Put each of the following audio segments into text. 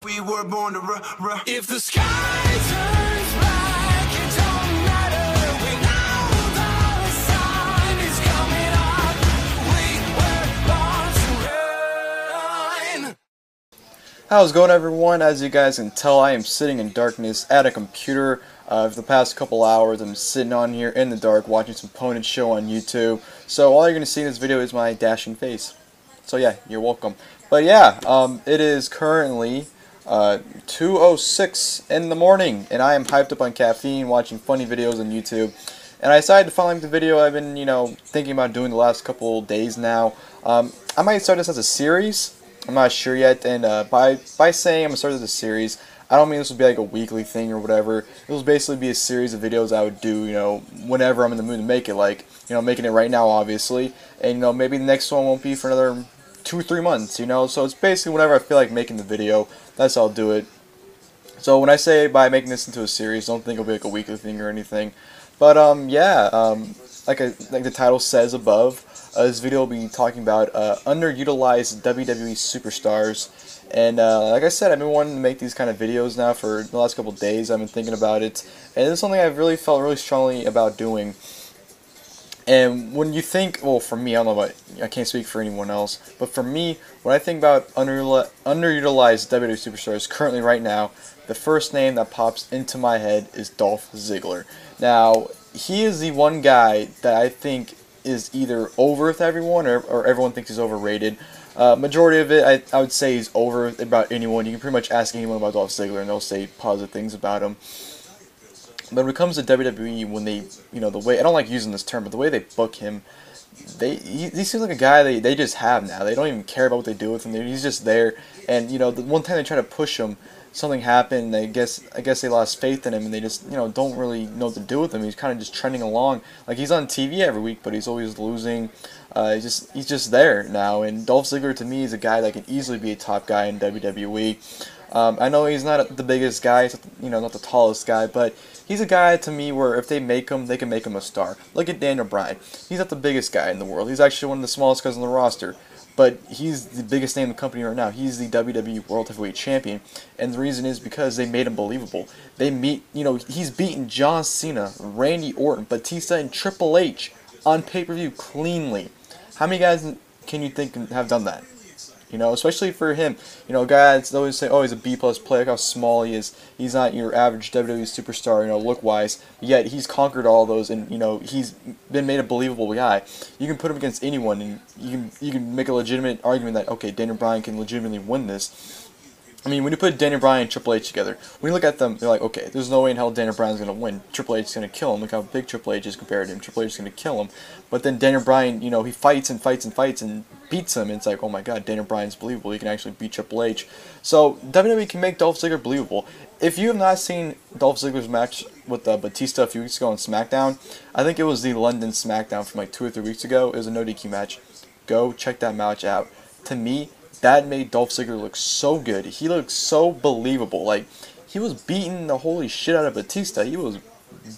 We were born to If the sky turns black, it don't matter. We know the sun is coming up. We were born to run. How's it going, everyone? As you guys can tell, I am sitting in darkness at a computer. For the past couple hours, I'm sitting on here in the dark watching some opponent show on YouTube. So all you're going to see in this video is my dashing face. So yeah, you're welcome. But yeah, it is currently 2:06 in the morning, and I am hyped up on caffeine, watching funny videos on YouTube. And I decided to finally make the video I've been, thinking about doing the last couple days now. I might start this as a series. I'm not sure yet, and by saying I'm gonna start as a series, I don't mean this would be like a weekly thing or whatever. It will basically be a series of videos I would do, whenever I'm in the mood to make it. Like, making it right now, obviously, and maybe the next one won't be for another 2 or 3 months. So it's basically whenever I feel like making the video, that's how I'll do it. So when I say by making this into a series, don't think it'll be like a weekly thing or anything. But like the title says above, this video will be talking about underutilized WWE superstars. And like I said, I've been wanting to make these kind of videos now for the last couple of days. I've been thinking about it, and it's something I've really felt really strongly about doing. And when you think, well, for me, I don't know about, I can't speak for anyone else, but for me, when I think about underutilized WWE superstars currently right now, the first name that pops into my head is Dolph Ziggler. Now, he is the one guy that I think is either over with everyone or everyone thinks he's overrated. Majority of it, I would say he's over about anyone. You can pretty much ask anyone about Dolph Ziggler and they'll say positive things about him. But when it comes to WWE, when they, the way, I don't like using this term, but the way they book him, he seems like a guy they just have now. They don't even care about what they do with him. He's just there. And, the one time they try to push him, something happened. I guess they lost faith in him, and they just, don't really know what to do with him. He's kind of just trending along. Like, he's on TV every week, but he's always losing. He's just there now. And Dolph Ziggler, to me, is a guy that can easily be a top guy in WWE. I know he's not the biggest guy, not the tallest guy, but he's a guy to me where if they make him, they can make him a star. Look at Daniel Bryan. He's not the biggest guy in the world. He's actually one of the smallest guys on the roster, but he's the biggest name in the company right now. He's the WWE World Heavyweight Champion, and the reason is because they made him believable. He's beaten John Cena, Randy Orton, Batista, and Triple H on pay-per-view cleanly. How many guys can you think have done that? Especially for him. Guys always say, oh, he's a B-plus player, look how small he is. He's not your average WWE superstar, look-wise. Yet he's conquered all those, and, he's been made a believable guy. You can put him against anyone, and you can make a legitimate argument that, okay, Daniel Bryan can legitimately win this. I mean, when you put Daniel Bryan and Triple H together, when you look at them, they're like, okay, there's no way in hell Daniel Bryan's going to win. Triple H is going to kill him. Look how big Triple H is compared to him. Triple H is going to kill him. But then Daniel Bryan, he fights and fights and fights and beats him. And it's like, oh my god, Daniel Bryan's believable. He can actually beat Triple H. So WWE can make Dolph Ziggler believable. If you have not seen Dolph Ziggler's match with Batista a few weeks ago on SmackDown, I think it was the London SmackDown from like 2 or 3 weeks ago. It was a no DQ match. Go check that match out. To me, that made Dolph Ziggler look so good. He looked so believable. Like, he was beating the holy shit out of Batista. He was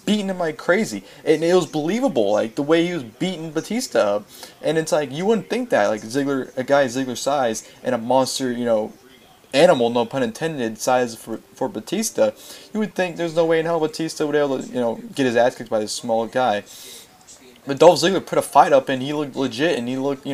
beating him like crazy. And it was believable, like, the way he was beating Batista up. And it's like, you wouldn't think that. Like, Ziggler, a guy Ziggler's size and a monster, animal, no pun intended, size for Batista, you would think there's no way in hell Batista would be able to, get his ass kicked by this small guy. But Dolph Ziggler put a fight up, and he looked legit, and he looked,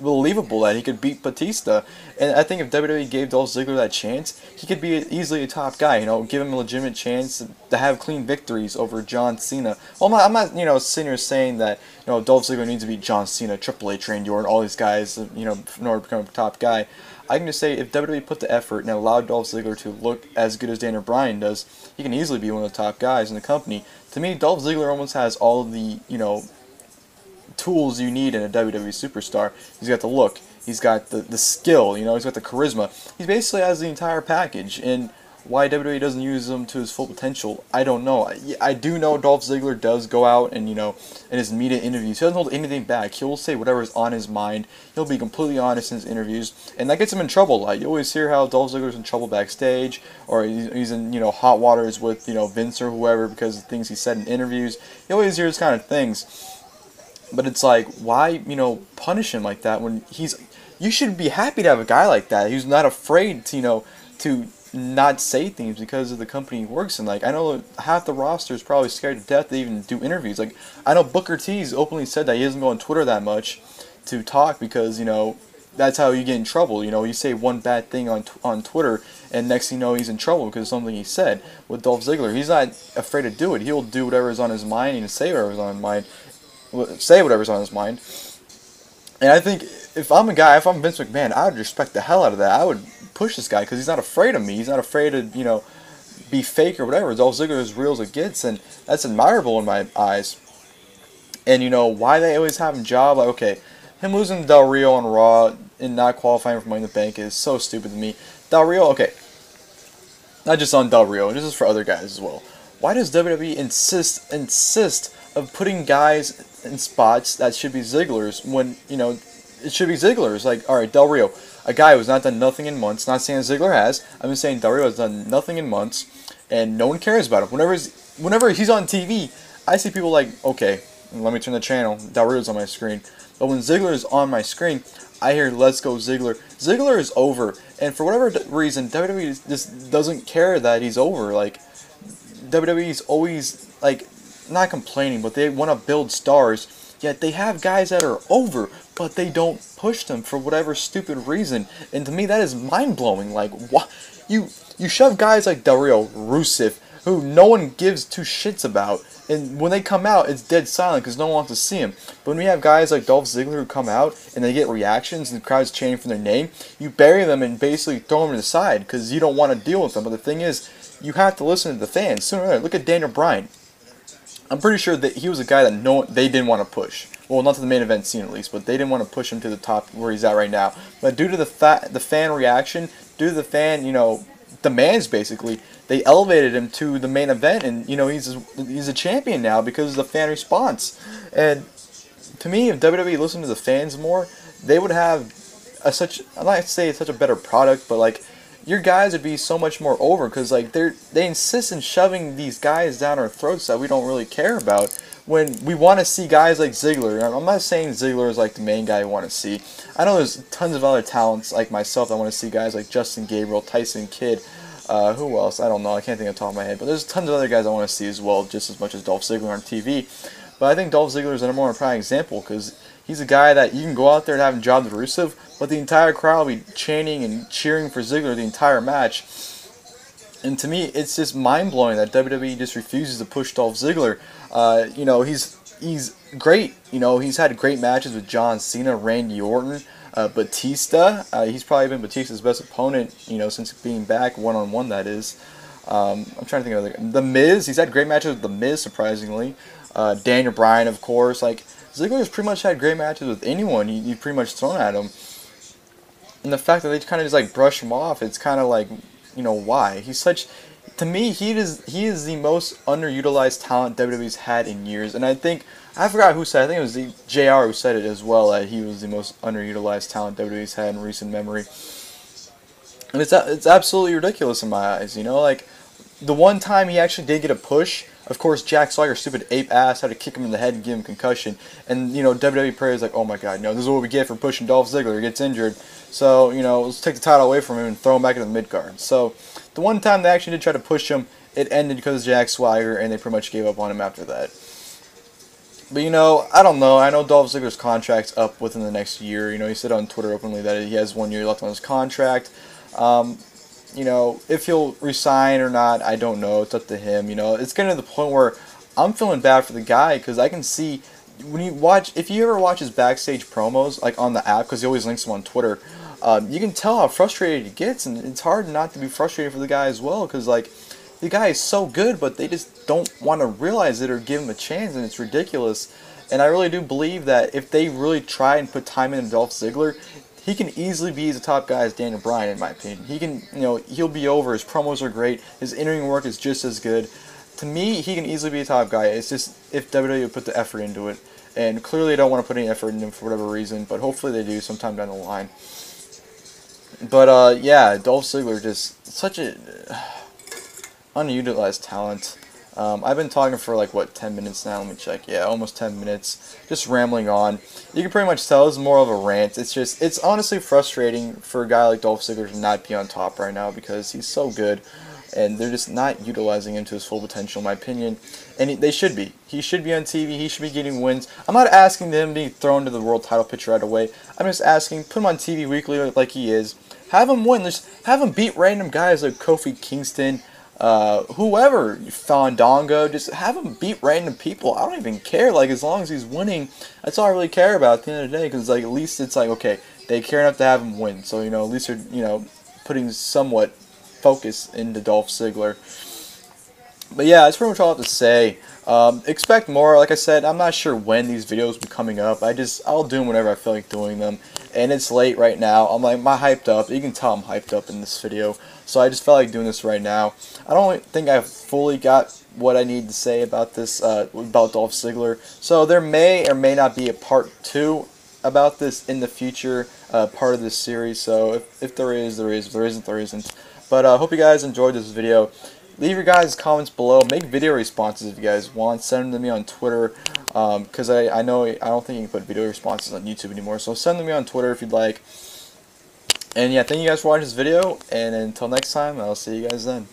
believable that he could beat Batista. And I think if WWE gave Dolph Ziggler that chance, he could be easily a top guy. Give him a legitimate chance to have clean victories over John Cena. Well, I'm not sitting here saying that Dolph Ziggler needs to beat John Cena, Triple H, Randy Orton, all these guys, in order to become a top guy. I can just say if WWE put the effort and allowed Dolph Ziggler to look as good as Daniel Bryan does, he can easily be one of the top guys in the company. To me, Dolph Ziggler almost has all of the tools you need in a WWE superstar. He's got the look, he's got the skill, he's got the charisma. He basically has the entire package, and why WWE doesn't use him to his full potential, I don't know. I do know Dolph Ziggler does go out and, in his media interviews, he doesn't hold anything back. He'll say whatever's on his mind. He'll be completely honest in his interviews, and that gets him in trouble. Like, you always hear how Dolph Ziggler's in trouble backstage, or he's in, hot waters with, Vince or whoever because of things he said in interviews. You always hear this kind of things. But it's like, why, punish him like that when you should be happy to have a guy like that who's not afraid to, to not say things because of the company he works in. Like, I know half the roster is probably scared to death to even do interviews. Like, I know Booker T's openly said that he doesn't go on Twitter that much to talk because, you know, that's how you get in trouble. You know, you say one bad thing on Twitter, and next thing you know, he's in trouble because of something he said. With Dolph Ziggler, he's not afraid to do it. He'll do whatever's on his mind and say whatever's on his mind. Say whatever's on his mind. And I think if I'm Vince McMahon, I would respect the hell out of that. I would push this guy because he's not afraid of me. He's not afraid to, you know, be fake or whatever. Dolph Ziggler is as real as it gets, and that's admirable in my eyes. And, you know, why they always have him job, like, okay, him losing to Del Rio on Raw and not qualifying for Money in the Bank is so stupid to me. Del Rio, okay, not just on Del Rio, this is for other guys as well. Why does WWE insist of putting guys in spots that should be Ziggler's when, you know, it should be Ziggler's? Like, alright, Del Rio, a guy who's not done nothing in months, not saying Ziggler has, I'm just saying Del Rio has done nothing in months, and no one cares about him. Whenever he's on TV, I see people like, okay, let me turn the channel, Del Rio's on my screen. But when Ziggler is on my screen, I hear "Let's go Ziggler." Ziggler is over, and for whatever reason, WWE just doesn't care that he's over. Like, WWE's always, like, not complaining, but they want to build stars. Yet they have guys that are over, but they don't push them for whatever stupid reason. And to me, that is mind blowing. Like, what you shove guys like Del Rio, Rusev, who no one gives two shits about. And when they come out, it's dead silent because no one wants to see them. But when we have guys like Dolph Ziggler who come out and they get reactions and the crowd's chanting for their name, you bury them and basically throw them to the side because you don't want to deal with them. But the thing is, you have to listen to the fans. Sooner or later, look at Daniel Bryan. I'm pretty sure that he was a guy that they didn't want to push. Well, not to the main event scene at least, but they didn't want to push him to the top where he's at right now. But due to the fan reaction, due to the fan, you know, demands basically, they elevated him to the main event, and you know he's a champion now because of the fan response. And to me, if WWE listened to the fans more, they would have I'm not say it's such a better product, but like your guys would be so much more over because like they insist in shoving these guys down our throats that we don't really care about. When we want to see guys like Ziggler, I'm not saying Ziggler is like the main guy I want to see. I know there's tons of other talents like myself that want to see guys like Justin Gabriel, Tyson Kidd. Who else? I don't know. I can't think of the top of my head. But there's tons of other guys I want to see as well, just as much as Dolph Ziggler on TV. But I think Dolph Ziggler is a number one prime example because he's a guy that you can go out there and have him job with Rusev, but the entire crowd will be chanting and cheering for Ziggler the entire match. And to me, it's just mind-blowing that WWE just refuses to push Dolph Ziggler. You know, he's great. You know, he's had great matches with John Cena, Randy Orton, Batista. He's probably been Batista's best opponent, you know, since being back one-on-one, that is. I'm trying to think of other. The Miz, he's had great matches with The Miz, surprisingly. Daniel Bryan, of course. Like, Ziggler's pretty much had great matches with anyone you've pretty much thrown at him. And the fact that they kind of just, like, brush him off, it's kind of like, you know, why? To me, he is the most underutilized talent WWE's had in years. And I forgot who said it. I think it was JR who said it as well, that he was the most underutilized talent WWE's had in recent memory. And it's absolutely ridiculous in my eyes, you know? Like, the one time he actually did get a push, of course, Jack Swagger, stupid ape ass, had to kick him in the head and give him concussion. And, you know, WWE prayers like, oh my god, no, this is what we get for pushing Dolph Ziggler. He gets injured. So, you know, let's take the title away from him and throw him back into the mid-card. So, the one time they actually did try to push him, it ended because of Jack Swagger, and they pretty much gave up on him after that. But, you know, I don't know. I know Dolph Ziggler's contract's up within the next year. You know, he said on Twitter openly that he has 1 year left on his contract. You know, if he'll resign or not, I don't know. It's up to him. You know, it's getting to the point where I'm feeling bad for the guy because I can see if you ever watch his backstage promos, like on the app, because he always links them on Twitter, you can tell how frustrated he gets, and it's hard not to be frustrated for the guy as well because, like, the guy is so good, but they just don't want to realize it or give him a chance, and it's ridiculous. And I really do believe that if they really try and put time into Dolph Ziggler, he can easily be as a top guy as Daniel Bryan, in my opinion. He can, you know, he'll be over. His promos are great. His in-ring work is just as good. To me, he can easily be a top guy. It's just if WWE would put the effort into it. And clearly they don't want to put any effort into him for whatever reason, but hopefully they do sometime down the line. But, yeah, Dolph Ziggler, just such a underutilized talent. I've been talking for like, what, 10 minutes now? Let me check. Yeah, almost 10 minutes. Just rambling on. You can pretty much tell it's more of a rant. It's honestly frustrating for a guy like Dolph Ziggler to not be on top right now because he's so good. And they're just not utilizing him to his full potential, in my opinion. And they should be. He should be on TV. He should be getting wins. I'm not asking him to be thrown to the world title picture right away. I'm just asking, put him on TV weekly like he is. Have him win. Just have him beat random guys like Kofi Kingston, whoever, Fandango. Just have him beat random people. I don't even care. Like, as long as he's winning, that's all I really care about at the end of the day. Because, like, at least it's like, okay, they care enough to have him win. So, at least they're, putting somewhat focus into Dolph Ziggler. But yeah, that's pretty much all I have to say. Expect more. Like I said, I'm not sure when these videos will be coming up. I'll do them whenever I feel like doing them. And it's late right now. I'm hyped up. You can tell I'm hyped up in this video. So I just felt like doing this right now. I don't think I've fully got what I need to say about this, about Dolph Ziggler. So there may or may not be a part 2 about this in the future, part of this series. So if there is, there is. If there isn't, there isn't. But I hope you guys enjoyed this video. Leave your guys' comments below. Make video responses if you guys want. Send them to me on Twitter. Because I know I don't think you can put video responses on YouTube anymore. So send them to me on Twitter if you'd like. And yeah, thank you guys for watching this video. And until next time, I'll see you guys then.